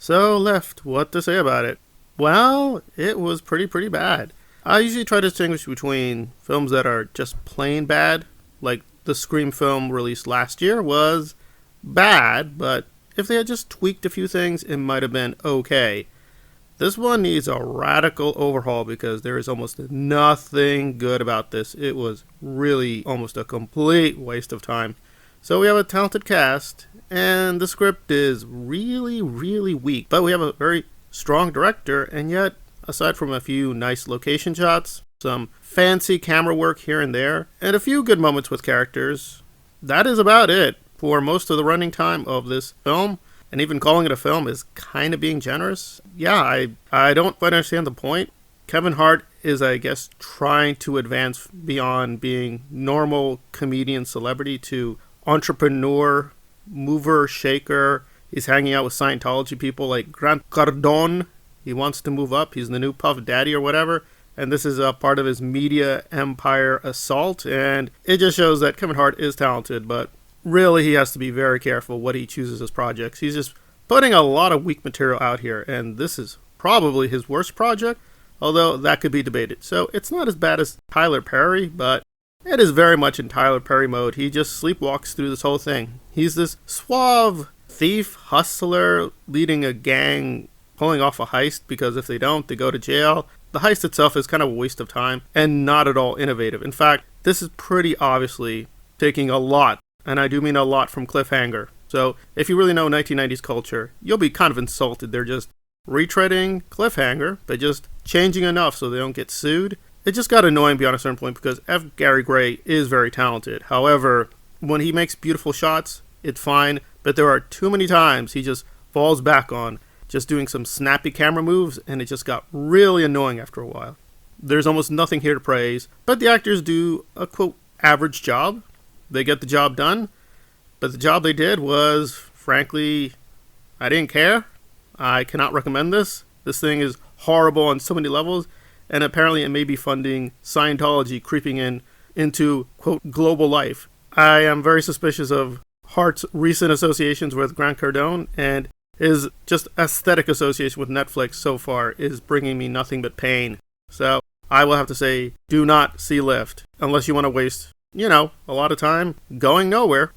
So, Lift, what to say about it? Well, it was pretty bad. I usually try to distinguish between films that are just plain bad, like the Scream film released last year was bad, but if they had just tweaked a few things, it might have been okay. This one needs a radical overhaul because there is almost nothing good about this. It was really almost a complete waste of time. So we have a talented cast, and the script is really weak, but we have a very strong director, and yet, aside from a few nice location shots, some fancy camera work here and there, and a few good moments with characters, that is about it for most of the running time of this film. And even calling it a film is kind of being generous. Yeah, I don't quite understand the point. Kevin Hart is, I guess, trying to advance beyond being normal comedian celebrity to entrepreneur, mover, shaker. He's hanging out with Scientology people like Grant Cardone. He wants to move up. He's the new Puff Daddy or whatever. And this is a part of his media empire assault. And it just shows that Kevin Hart is talented, but really he has to be very careful what he chooses as projects. He's just putting a lot of weak material out here. And this is probably his worst project, although that could be debated. So it's not as bad as Tyler Perry, but it is very much in Tyler Perry mode. He just sleepwalks through this whole thing. He's this suave thief, hustler, leading a gang, pulling off a heist because if they don't, they go to jail. The heist itself is kind of a waste of time and not at all innovative. In fact, this is pretty obviously taking a lot, and I do mean a lot, from Cliffhanger. So if you really know 1990s culture, you'll be kind of insulted. They're just retreading Cliffhanger, but just changing enough so they don't get sued. It just got annoying beyond a certain point because F. Gary Gray is very talented. However, when he makes beautiful shots, it's fine, but there are too many times he just falls back on just doing some snappy camera moves, and it just got really annoying after a while. There's almost nothing here to praise, but the actors do a, quote, average job. They get the job done, but the job they did was, frankly, I didn't care. I cannot recommend this. This thing is horrible on so many levels, and apparently it may be funding Scientology creeping into, quote, global life. I am very suspicious of Hart's recent associations with Grant Cardone, and his just aesthetic association with Netflix so far is bringing me nothing but pain. So I will have to say, do not see Lift unless you want to waste, a lot of time going nowhere.